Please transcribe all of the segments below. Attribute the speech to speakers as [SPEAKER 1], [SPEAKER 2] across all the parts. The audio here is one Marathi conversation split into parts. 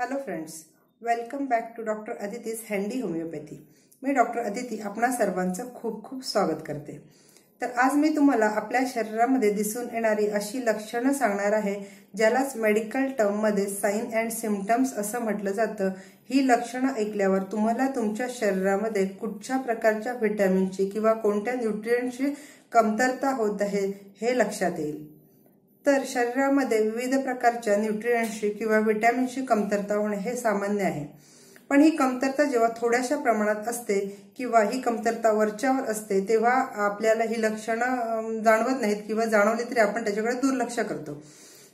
[SPEAKER 1] Hello friends, welcome back to doctor Aditi's handy homeopathy. मी डॉक्टर अदिती आपणा सर्वांचं खूप खूप स्वागत करते। तर आज मी तुम्हाला आपल्या शरीरामध्ये दिसून येणारी अशी लक्षणं सांगणार आहे ज्यालाच मेडिकल टर्ममध्ये साइन अँड सिम्पटम्स असं म्हटलं जातं। ही लक्षणं ऐकल्यावर तुम्हाला तुमच्या शरीरामध्ये कुठच्या प्रकारच्या व्हिटॅमिनची किंवा कोणत्या न्यूट्रिएंटची कमतरता होत आहे हे लक्षात येईल। तर शरीरामध्ये विविध प्रकारच्या न्यूट्रिएंट्सची किंवा विटॅमिनची कमतरता होणे हे सामान्य आहे। पण ही कमतरता जेव्हा थोड्याशा प्रमाणात असते किंवा ही कमतरता वरच्यावर असते तेव्हा आपल्याला ही लक्षणं जाणवत नाहीत किंवा जाणवली तरी आपण त्याच्याकडे दुर्लक्ष करतो।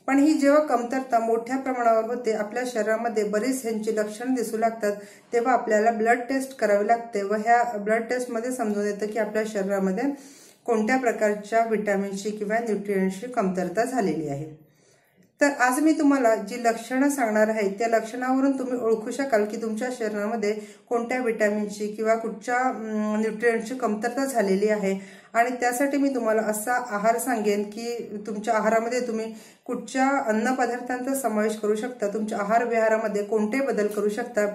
[SPEAKER 1] पण ही जेव्हा कमतरता मोठ्या प्रमाणावर होते, आपल्या शरीरामध्ये बरीच ह्यांची लक्षणं दिसू लागतात, तेव्हा आपल्याला ब्लड टेस्ट करावी लागते व ह्या ब्लड टेस्टमध्ये समजून येतं की आपल्या शरीरामध्ये कोणत्या प्रकारच्या विटॅमिनची किंवा न्यूट्रिएंट्सची कमतरता झालेली आहे। तर आज मी तुम्हाला जी लक्षणं सांगणार आहे त्या लक्षणावरून तुम्ही ओळखू शकाल की तुमच्या शरीरामध्ये कोणत्या विटॅमिनची किंवा कुठच्या न्यूट्रिएंट्सची कमतरता झालेली आहे। आणि त्यासाठी मी तुम्हाला असा आहार सांगेन की तुमच्या आहारामध्ये तुम्ही कुठच्या अन्नपदार्थांचा समावेश करू शकता, तुमच्या आहार विहारामध्ये कोणते बदल करू शकता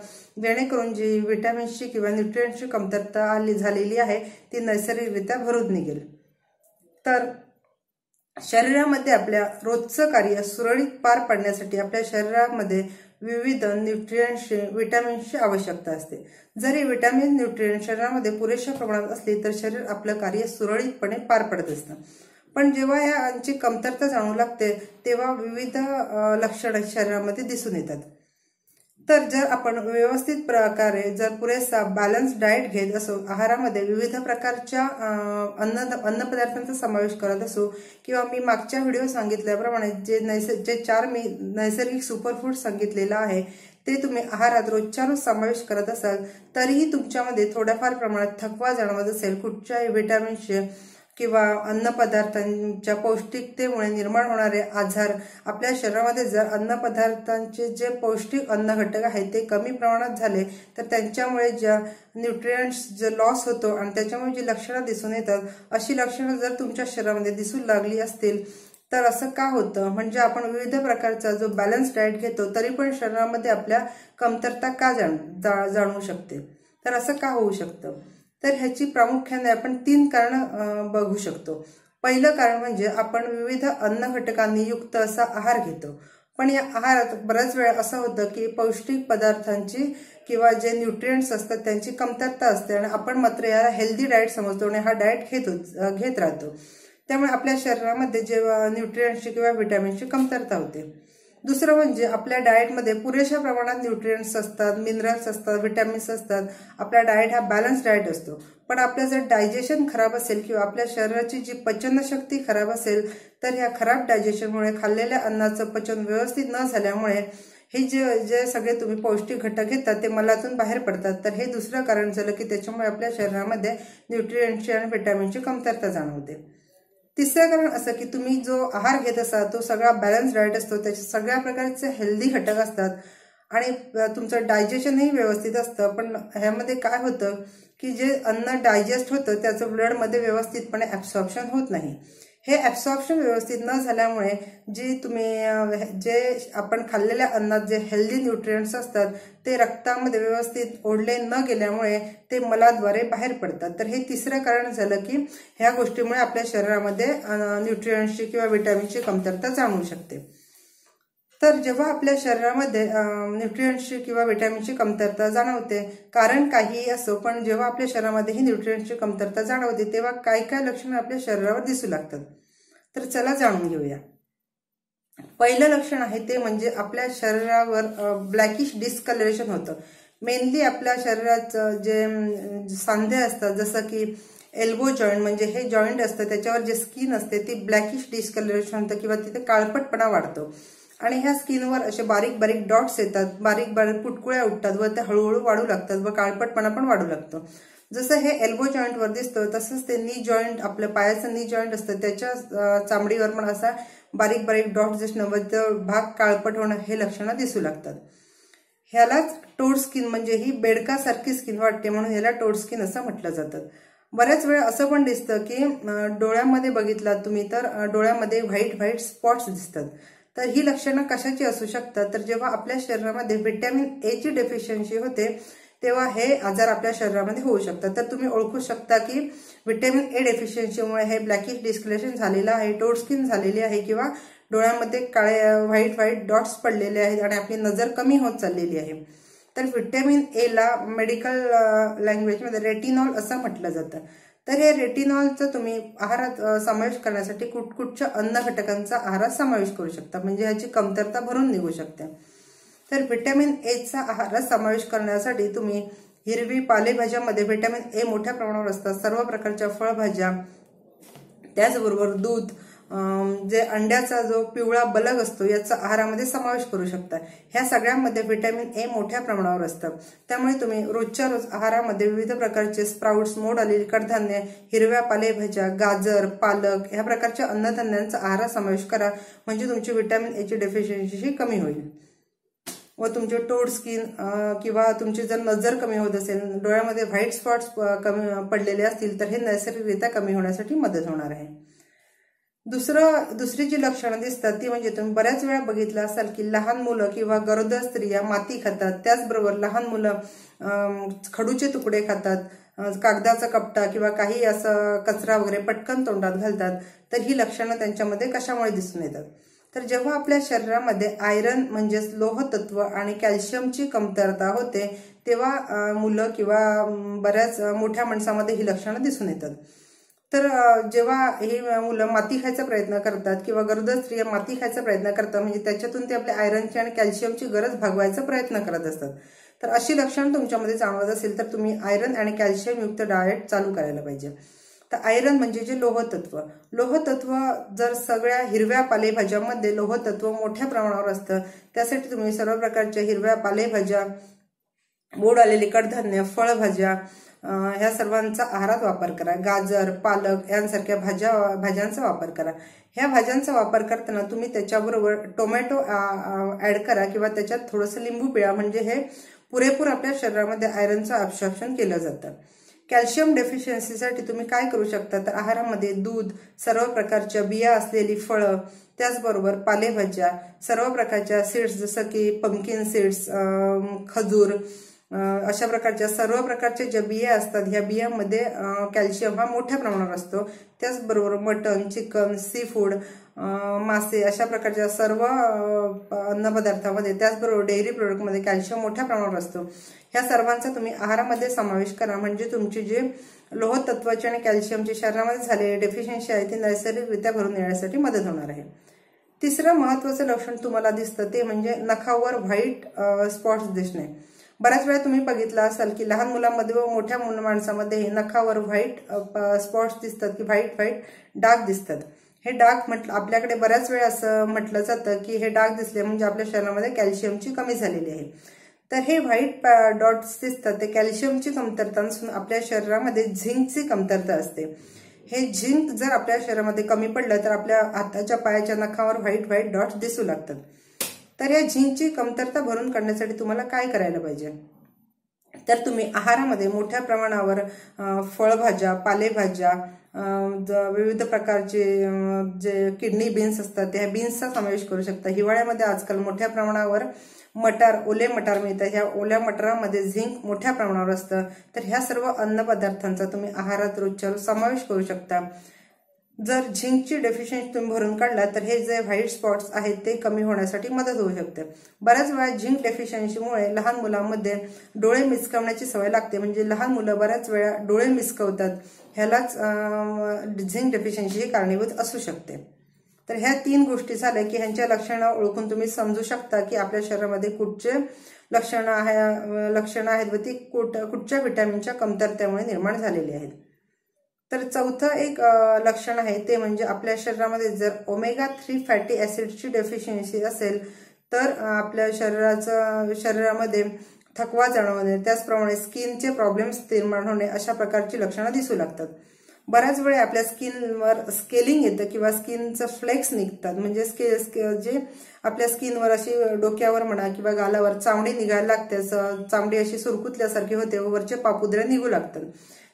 [SPEAKER 1] जेणेकरून जी विटॅमिन्सची किंवा न्यूट्रिएंट्सची कमतरता झालेली आहे ती नैसर्गिकरित्या भरून निघेल। तर शरीरामध्ये आपल्या रोजचं कार्य सुरळीत पार पाडण्यासाठी आपल्या शरीरामध्ये विविध न्यूट्रिएंट्सची विटॅमिन्सची आवश्यकता असते। जरी विटॅमिन न्यूट्रिएंट शरीरामध्ये पुरेशा प्रमाणात असली तर शरीर आपलं कार्य सुरळीतपणे पार पडत असतं। पण जेव्हा यांची कमतरता जाणवू लागते तेव्हा विविध लक्षणे शरीरामध्ये दिसून येतात। तर जर आपण व्यवस्थित प्रकारे जर पुरेसा बॅलन्स डाएट घेत असो, आहारामध्ये विविध प्रकारच्या अन्नपदार्थांचा समावेश करत असो किंवा मी मागच्या व्हिडिओ सांगितल्याप्रमाणे जे 4 मी नैसर्गिक सुपरफूड सांगितलेलं आहे ते तुम्ही आहारात रोजच्या रोज समावेश करत असाल तरीही तुमच्यामध्ये थोड्याफार प्रमाणात थकवा जाणवत असेल, कुठच्याही विटॅमिनचे किंवा अन्नपदार्थांच्या पौष्टिकतेमुळे निर्माण होणारे आजार आपल्या शरीरामध्ये जर अन्नपदार्थांचे जे पौष्टिक अन्न घटक आहेत ते कमी प्रमाणात झाले तर त्यांच्यामुळे ज्या न्यूट्रिएंट्स जे लॉस होतो आणि त्याच्यामुळे जी लक्षणं दिसून येतात अशी लक्षणं जर तुमच्या शरीरामध्ये दिसू लागली असतील तर असं का होतं, म्हणजे आपण विविध प्रकारचा जो बॅलन्स डाएट घेतो तरी पण शरीरामध्ये आपल्या कमतरता का जाणवू शकते, तर असं का होऊ शकतं। तर ह्याची प्रामुख्याने आपण 3 कारणं बघू शकतो। पहिलं कारण म्हणजे आपण विविध अन्न घटकांनी युक्त असा आहार घेतो, पण या आहारात बऱ्याच वेळा असं होतं की पौष्टिक पदार्थांची किंवा जे न्यूट्रिएंट्स असतात त्यांची कमतरता असते आणि आपण मात्र याला हेल्दी डाएट समजतो आणि हा डाएट घेत राहतो। त्यामुळे आपल्या शरीरामध्ये जेव्हा न्यूट्रिएंट्सची किंवा विटॅमिनची कमतरता होते। दुसरं म्हणजे आपल्या डाएटमध्ये पुरेशा प्रमाणात न्यूट्रिएंट्स असतात, मिनरल्स असतात, विटॅमिन्स असतात, आपला डाएट हा बॅलन्स डाएट असतो। पण आपलं जर डायजेशन खराब असेल किंवा आपल्या शरीराची जी पचनशक्ती खराब असेल तर ह्या खराब डायजेशनमुळे खाल्लेल्या अन्नाचं पचन व्यवस्थित न झाल्यामुळे हे जे सगळे तुम्ही पौष्टिक घटक घेतात ते मलातून बाहेर पडतात। तर हे दुसरं कारण झालं की त्याच्यामुळे आपल्या शरीरामध्ये न्यूट्रिएंट्सची आणि विटॅमिनची कमतरता जाणवते। तिसरं कारण असं की तुम्ही जो आहार घेत असाल तो सगळा बॅलन्स डाएट असतो, त्याचे सगळ्या प्रकारचे हेल्दी घटक असतात आणि तुमचं डायजेशनही व्यवस्थित असतं। पण ह्यामध्ये काय होतं की जे अन्न डायजेस्ट होतं त्याचं ब्लडमध्ये व्यवस्थितपणे ॲब्सॉर्प्शन होत नाही। हे ॲब्सॉर्प्शन व्यवस्थित न झाल्यामुळे जे आपण खाल्लेल्या अन्नात जे हेल्दी न्यूट्रिएंट्स असतात ते रक्तामध्ये व्यवस्थित ओढले न गेल्यामुळे ते मलाद्वारे बाहेर पडतात। तर हे तिसरं कारण झालं की ह्या गोष्टीमुळे आपल्या शरीरामध्ये न्यूट्रिएंट्सची किंवा विटॅमिनची कमतरता जाणवू शकते। तर जेव्हा आपल्या शरीरामध्ये न्यूट्रिएंट्सची किंवा विटॅमिनची कमतरता जाणवते, कारण काहीही असो, पण जेव्हा आपल्या शरीरामध्ये ही न्यूट्रिएंट्सची कमतरता जाणवते तेव्हा काय काय लक्षणं आपल्या शरीरावर दिसू लागतात। तर चला जाणून घेऊया। पहिलं लक्षण आहे ते म्हणजे आपल्या शरीरावर ब्लॅकिश डिस्कलरेशन होतं। मेनली आपल्या शरीराचं जे सांधे असतात, जसं की एल्बो जॉईंट म्हणजे हे जॉईंट असतं त्याच्यावर जे स्किन असते ती ब्लॅकिश डिस्कलरेशन होतं किंवा तिथे काळपटपणा वाढतो आणि ह्या स्किनवर असे बारीक बारीक डॉट्स येतात, बारीक बारीक पुटकुळ्या उठतात व त्या हळूहळू वाढू लागतात व काळपटपणा पण वाढू लागतो। जसं हे एल्बो जॉईंटवर दिसतं तसंच ते नी जॉईंट, आपल्या पायाचं नी जॉईंट असतं त्याच्या चामडीवर पण असा बारीक बारीक डॉट्स दिसणं व भाग काळपट होणं हे लक्षणं दिसू लागतात। ह्यालाच टोड स्किन म्हणजे ही बेडकासारखी स्किन वाटते म्हणून याला टोड स्किन असं म्हटलं जातं। बऱ्याच वेळा असं पण दिसतं की डोळ्यामध्ये बघितलात तुम्ही तर डोळ्यामध्ये व्हाईट व्हाईट स्पॉट्स दिसतात। तर ही लक्षणं कशाची असू शकतात, तर जेव्हा आपल्या शरीरामध्ये व्हिटॅमिन ए ची डेफिशियन्सी होते तेव्हा हे आजार आपल्या शरीरामध्ये होऊ शकतात. तर तुम्ही ओळखू शकता की व्हिटॅमिन ए डेफिशियन्सीमुळे हे ब्लॅकिश डिस्कलरेशन झालेलं आहे, टोड स्किन झालेली आहे किंवा डोळ्यामध्ये काळे व्हाईट डॉट्स पडलेले आहेत आणि आपली नजर कमी होत चाललेली आहे. तर व्हिटॅमिन ए ला मेडिकल लँग्वेजमध्ये रेटिनॉल असं म्हटलं जातं. तर हे रेटिनॉलचं तुम्ही आहारात समावेश करण्यासाठी कुठच्या अन्न घटकांचा आहारात समावेश करू शकता, म्हणजे ह्याची कमतरता भरून निघू शकते. तर व्हिटॅमिन एचा आहारात समावेश करण्यासाठी तुम्ही हिरवी पालेभाज्यामध्ये व्हिटॅमिन ए मोठ्या प्रमाणावर असतात, सर्व प्रकारच्या फळभाज्या, त्याचबरोबर दूध, जे अंड्याचा जो पिवळा बलग असतो याचा आहारामध्ये समावेश करू शकता. ह्या सगळ्यांमध्ये व्हिटॅमिन ए मोठ्या प्रमाणावर असतं. त्यामुळे तुम्ही रोजच्या रोज आहारामध्ये विविध प्रकारचे स्प्राउट्स, मोड आलेली कडधान्य, हिरव्या पालेभाज्या, गाजर, पालक ह्या प्रकारच्या अन्नधान्यांचा आहारात समावेश करा, म्हणजे तुमची व्हिटॅमिन ए ची डेफिशियन्सी कमी होईल व तुमचे टोड स्किन किंवा तुमची जर नजर कमी होत असेल, डोळ्यामध्ये व्हाईट स्पॉट्स कमी पडलेले असतील तर हे नैसर्गिकरित्या कमी होण्यासाठी मदत होणार आहे. दुसरी जी लक्षणं दिसतात ती म्हणजे तुम्ही बऱ्याच वेळा बघितलं असाल की लहान मुलं किंवा गरोदर स्त्रिया माती खातात, त्याचबरोबर लहान मुलं खडूचे तुकडे खातात, कागदाचा कपटा किंवा काही असं कचरा वगैरे पटकन तोंडात घालतात. तर ही लक्षणं त्यांच्यामध्ये कशामुळे दिसून येतात, तर जेव्हा आपल्या शरीरामध्ये आयरन म्हणजेच लोहतत्व आणि कॅल्शियमची कमतरता होते तेव्हा मुलं किंवा बऱ्याच मोठ्या माणसामध्ये ही लक्षणं दिसून येतात. तर जेव्हा ही मुलं माती खायचा प्रयत्न करतात किंवा गरोदर स्त्रिया माती खायचा प्रयत्न करतात, म्हणजे त्याच्यातून ते आपल्या आयरनची आणि कॅल्शियमची गरज भागवायचा प्रयत्न करत असतात. तर अशी लक्षणं तुमच्यामध्ये जाणवत असेल तर तुम्ही आयरन आणि कॅल्शियम युक्त डाएट चालू करायला पाहिजे. तर आयरन म्हणजे जे लोहतत्व जर सगळ्या हिरव्या पालेभाज्यांमध्ये लोहतत्व मोठ्या प्रमाणावर असतं, त्यासाठी तुम्ही सर्व प्रकारच्या हिरव्या पालेभाज्या, मोड आलेली कडधान्य, फळभाज्या ह्या सर्वांचा आहारात वापर करा. गाजर, पालक यांसारख्या भाज्यांचा वापर करा. ह्या भाज्यांचा वापर करताना तुम्ही त्याच्याबरोबर टोमॅटो ऍड करा किंवा त्याच्यात थोडंसं लिंबू पिळा, म्हणजे हे पुरेपूर आपल्या शरीरामध्ये आयरनचं ॲब्सॉर्प्शन केलं जातं. कॅल्शियम डेफिशियन्सीसाठी तुम्ही काय करू शकता, तर आहारामध्ये दूध, सर्व प्रकारच्या बिया असलेली फळं, त्याचबरोबर पालेभाज्या, सर्व प्रकारच्या सीड्स जसं की पंपकिन सीड्स, खजूर, अशा प्रकारच्या सर्व प्रकारच्या ज्या बिया असतात ह्या बियांमध्ये कॅल्शियम हा मोठ्या प्रमाणावर असतो. त्याचबरोबर मटन, चिकन, सी फूड, मासे अशा प्रकारच्या सर्व अन्नपदार्थामध्ये, त्याचबरोबर डेअरी प्रोडक्टमध्ये कॅल्शियम मोठ्या प्रमाणावर असतो. ह्या सर्वांचा तुम्ही आहारामध्ये समावेश करा, म्हणजे तुमची जे लोहतत्वाची आणि कॅल्शियमची शरीरामध्ये झालेली डेफिशियन्सी आहे ती नैसर्गिकरित्या भरून येण्यासाठी मदत होणार आहे. तिसरं महत्त्वाचं लक्षण तुम्हाला दिसतं ते म्हणजे नखावर व्हाईट स्पॉट्स दिसणे. बऱ्याच वेळा तुम्ही बघितलं असाल की लहान मुलांमध्ये व मोठ्या माणसामध्ये नखावर व्हाईट स्पॉट्स दिसतात की व्हाईट डाग दिसतात. हे डाग आपल्याकडे बऱ्याच वेळा असं म्हटलं जातं की हे डाग दिसले म्हणजे आपल्या शरीरामध्ये कॅल्शियमची कमी झालेली आहे. तर हे व्हाईट डॉट्स दिसतात ते कॅल्शियमची कमतरता नसून आपल्या शरीरामध्ये झिंकची कमतरता असते. हे झिंक जर आपल्या शरीरामध्ये कमी पडलं तर आपल्या हाताच्या पायाच्या नखावर व्हाईट डॉट्स दिसू लागतात. तर या झिंकची कमतरता भरून काढण्यासाठी तुम्हाला काय करायला पाहिजे, तर तुम्ही आहारामध्ये मोठ्या प्रमाणावर फळभाज्या, पालेभाज्या, विविध प्रकारचे जे किडनी बीन्स असतात त्या बीन्सचा समावेश करू शकता. हिवाळ्यामध्ये आजकाल मोठ्या प्रमाणावर मटार, ओले मटार मिळतात. ह्या ओल्या मटारामध्ये झिंक मोठ्या प्रमाणावर असतं. तर ह्या सर्व अन्नपदार्थांचा तुम्ही आहारात रोजच्या रोज समावेश करू शकता. जर झिंकची डेफिशियन्सी तुम्ही भरून काढला तर हे जे व्हाईट स्पॉट्स आहेत ते कमी होण्यासाठी मदत होऊ शकते. बऱ्याच वेळा झिंक डेफिशियन्सीमुळे लहान मुलांमध्ये डोळे मिचकावण्याची सवय लागते, म्हणजे लहान मुलं बऱ्याच वेळा डोळे मिचकवतात. ह्यालाच झिंक डेफिशियन्सी ही कारणीभूत असू शकते. तर ह्या 3 गोष्टी झाल्या की ह्यांच्या लक्षणं ओळखून तुम्ही समजू शकता की आपल्या शरीरामध्ये कुठचे लक्षणं आहेत व ती कुठच्या व्हिटॅमिनच्या कमतरतेमुळे निर्माण झालेली आहेत. तर चौथं एक लक्षण आहे ते म्हणजे आपल्या शरीरामध्ये जर ओमेगा 3 फॅटी ऍसिडची डेफिशियन्सी असेल तर आपल्या शरीरामध्ये थकवा जाणवणे, त्याचप्रमाणे स्किनचे प्रॉब्लेम्स निर्माण होणे अशा प्रकारची लक्षणं दिसू लागतात. बऱ्याच वेळा आपल्या स्किनवर स्केलिंग येतं किंवा स्किनचं फ्लेक्स निघतात, म्हणजे जे आपल्या स्किनवर अशी डोक्यावर म्हणा किंवा गालावर चामडी निघायला लागते, चामडी अशी सुरकुतल्यासारखी होते व वरचे पापुद्रे निघू लागतात.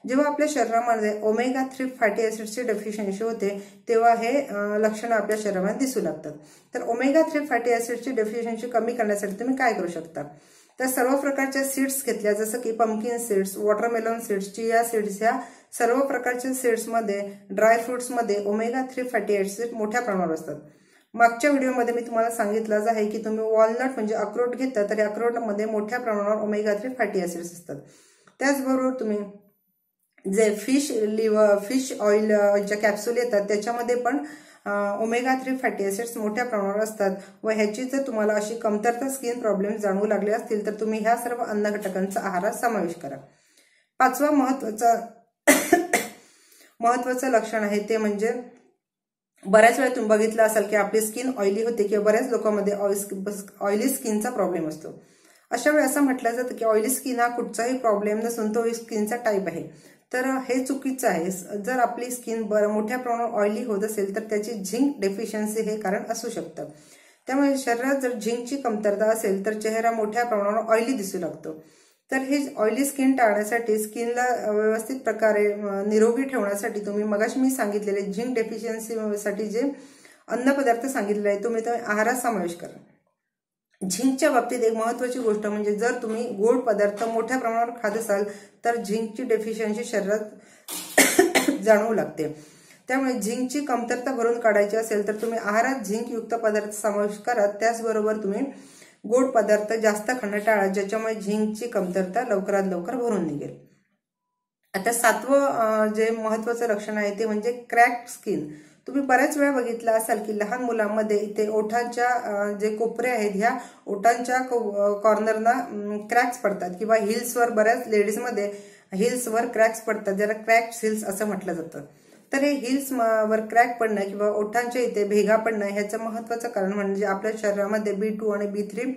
[SPEAKER 1] जेव्हा आपल्या शरीरामध्ये ओमेगा 3 फॅटी ऍसिडची डेफिशियन्सी होते तेव्हा हे लक्षणं आपल्या शरीरामध्ये दिसू लागतात. तर ओमेगा 3 फॅटी ऍसिडची डेफिशियन्सी कमी करण्यासाठी तुम्ही काय करू शकता? तर सर्व प्रकारच्या सीड्स घेतल्या, जसं की pumpkin seeds, watermelon seeds, chia seeds, ह्या सर्व प्रकारच्या सीड्समध्ये, ड्राय फ्रुट्समध्ये ओमेगा 3 फॅटी ऍसिड मोठ्या प्रमाणावर असतात. मागच्या व्हिडिओमध्ये मी तुम्हाला सांगितलंच आहे की तुम्ही वॉलनट म्हणजे अक्रोड घेतला तर अक्रोडमध्ये मोठ्या प्रमाणावर ओमेगा 3 फॅटी ऍसिड्स असतात. त्याचबरोबर तुम्ही जे फिश ऑइल ज्या कॅप्सूल येतात त्याच्यामध्ये पण ओमेगा 3 फॅटी ऍसिड्स मोठ्या प्रमाणावर असतात व ह्याची जर तुम्हाला अशी कमतरता स्किन प्रॉब्लेम जाणवू लागले असतील तर तुम्ही ह्या सर्व अन्न घटकांचा आहारात समावेश करा. पाचवा महत्वाचं लक्षण आहे ते म्हणजे बऱ्याच वेळा तुम्ही बघितलं असाल की आपली स्किन ऑइली होते किंवा बऱ्याच लोकांमध्ये ऑइली स्किनचा प्रॉब्लेम असतो. अशा वेळी असं म्हटलं जातं की ऑइली स्किन हा कुठचाही प्रॉब्लेम नसून तो स्किनचा टाईप आहे. तर हे चुकीचं आहे. जर आपली स्किन मोठ्या प्रमाणावर ऑइली होत असेल तर त्याची झिंक डेफिशियन्सी हे कारण असू शकतं. त्यामुळे शरीरात जर झिंकची कमतरता असेल तर चेहरा मोठ्या प्रमाणावर ऑइली दिसू लागतो. तर हे ऑइली स्किन टाळण्यासाठी, स्किनला व्यवस्थित प्रकारे निरोगी ठेवण्यासाठी तुम्ही मगाशी मी सांगितलेले झिंक डेफिशियन्सीसाठी जे अन्नपदार्थ सांगितलेले आहे तुम्ही आहारात समावेश करा. झिंकच्या बाबतीत एक महत्वाची गोष्ट म्हणजे जर तुम्ही गोड पदार्थ मोठ्या प्रमाणावर खात असाल तर झिंकची डेफिशियन्सी शरीरात जाणवू लागते. त्यामुळे झिंकची कमतरता भरून काढायची असेल तर तुम्ही आहारात झिंकयुक्त पदार्थ समावेश करा. त्याचबरोबर तुम्ही गोड पदार्थ जास्त खाणं टाळा, ज्याच्यामुळे झिंकची कमतरता लवकरात लवकर भरून निघेल. आता सातवं जे महत्वाचं लक्षण आहे ते म्हणजे क्रॅक्ड स्किन. तुम्ही बऱ्याच वेळा बघितलं असाल की लहान मुलांमध्ये इथे ओठांच्या जे कोपरे आहेत ह्या ओठांच्या कॉर्नरना क्रॅक्स पडतात किंवा हिल्सवर, बऱ्याच लेडीजमध्ये हिल्सवर क्रॅक्स पडतात, ज्याला क्रॅक्ड हिल्स असं म्हटलं जातं. तर हे हिल्स वर क्रॅक पडणं किंवा ओठांच्या इथे भेगा पडणं ह्याचं महत्वाचं कारण म्हणजे आपल्या शरीरामध्ये B2 आणि B3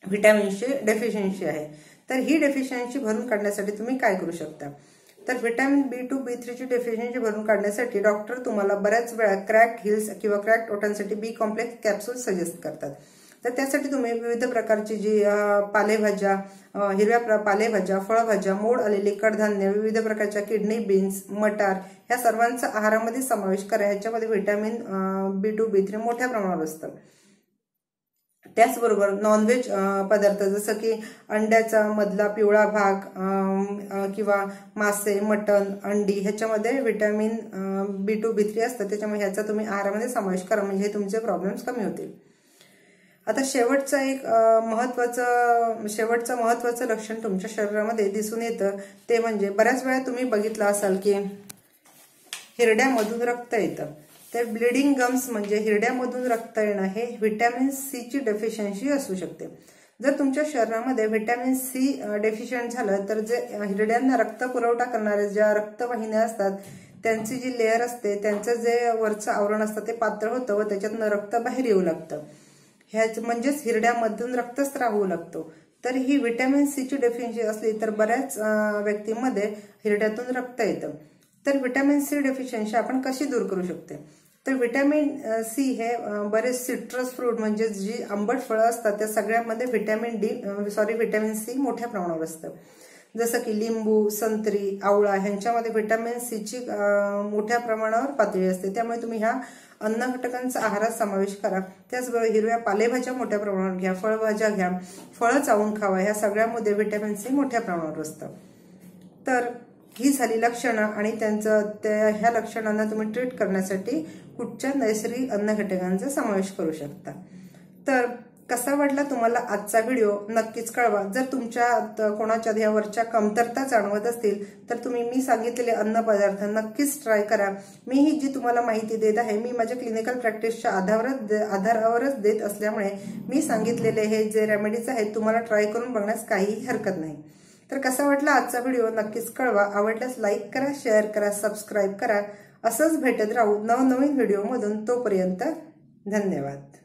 [SPEAKER 1] व्हिटॅमिनची डेफिशियन्सी आहे. तर ही डेफिशियन्सी भरून काढण्यासाठी तुम्ही काय करू शकता? तर व्हिटॅमिन B2, B3 ची डेफिशियन्सी भरून काढण्यासाठी डॉक्टर तुम्हाला बऱ्याच वेळा क्रॅक्ड हिल्स किंवा क्रॅक्ड ओठांसाठी B कॉम्प्लेक्स कॅप्सूल सजेस्ट करतात. तर त्यासाठी तुम्ही विविध प्रकारची जी पालेभाज्या, हिरव्या पालेभाज्या, फळभाज्या, मोड आलेली कडधान्य, विविध प्रकारच्या किडनी बीन्स, मटार ह्या सर्वांचा आहारामध्ये समावेश करा. ह्याच्यामध्ये व्हिटॅमिन B2, B3 मोठ्या प्रमाणावर असतं. त्याचबरोबर नॉनव्हेज पदार्थ जसं की अंड्याचा मधला पिवळा भाग किंवा मासे, मटण, अंडी ह्याच्यामध्ये व्हिटॅमिन B2, B3 असतं. त्याच्यामुळे ह्याचा तुम्ही आहारामध्ये समावेश करा म्हणजे तुमचे प्रॉब्लेम्स कमी होतील. आता शेवटचं महत्वाचं लक्षण तुमच्या शरीरामध्ये दिसून येतं ते म्हणजे बऱ्याच वेळा तुम्ही बघितलं असाल की हिरड्यामधून रक्त येतं. तर ब्लिडिंग गम्स म्हणजे हिरड्यामधून रक्त येणं हे व्हिटॅमिन C ची डेफिशियन्सी असू शकते. जर तुमच्या शरीरामध्ये व्हिटॅमिन C डेफिशियंट झालं तर जे हिरड्यांना रक्त पुरवठा करणारे ज्या रक्तवाहिन्या असतात त्यांची जी लेअर असते, त्यांचं जे वरचं आवरण असतं ते पातळ होतं व त्याच्यातनं रक्त बाहेर येऊ लागतं. ह्याच म्हणजेच हिरड्यामधून रक्तस्राव होऊ लागतो. तर ही व्हिटॅमिन C ची डेफिशियन्सी असली तर बऱ्याच व्यक्तींमध्ये हिरड्यातून रक्त येतं. तर व्हिटॅमिन C डेफिशियन्सी आपण कशी दूर करू शकते? तर व्हिटॅमिन C हे बरेच सिट्रस फ्रूट म्हणजे जी आंबट फळं असतात त्या सगळ्यामध्ये व्हिटॅमिन C मोठ्या प्रमाणावर असतं. जसं की लिंबू, संत्री, आवळा ह्यांच्यामध्ये व्हिटॅमिन C ची मोठ्या प्रमाणावर पातळी असते. त्यामुळे तुम्ही ह्या अन्न घटकांचा आहारात समावेश करा. त्याचबरोबर हिरव्या पालेभाज्या मोठ्या प्रमाणावर घ्या, फळभाज्या घ्या, फळं चावून खावा. ह्या सगळ्यामध्ये व्हिटॅमिन C मोठ्या प्रमाणावर असतं. तर ही झाली लक्षणं आणि ह्या लक्षणांना तुम्ही ट्रीट करण्यासाठी कुठच्या नैसर्गिक अन्न घटकांचा समावेश करू शकता. तर कसा वाटला तुम्हाला आजचा व्हिडिओ नक्कीच कळवा. जर तुमच्या कोणाच्या ह्यावरच्या कमतरता जाणवत असतील तर तुम्ही मी सांगितलेले अन्न पदार्थ नक्कीच ट्राय करा. मी ही जी तुम्हाला माहिती देत आहे मी माझ्या क्लिनिकल प्रॅक्टिसच्या आधारावरच देत असल्यामुळे मी सांगितलेले हे जे रेमेडीज आहेत तुम्हाला ट्राय करून बघण्यास काहीही हरकत नाही. तर कसा वाटला आजचा व्हिडिओ नक्कीच कळवा. आवडल्यास लाईक करा, शेअर करा, सबस्क्राईब करा. असंच भेटत राहू नवनवीन व्हिडिओमधून. तोपर्यंत धन्यवाद.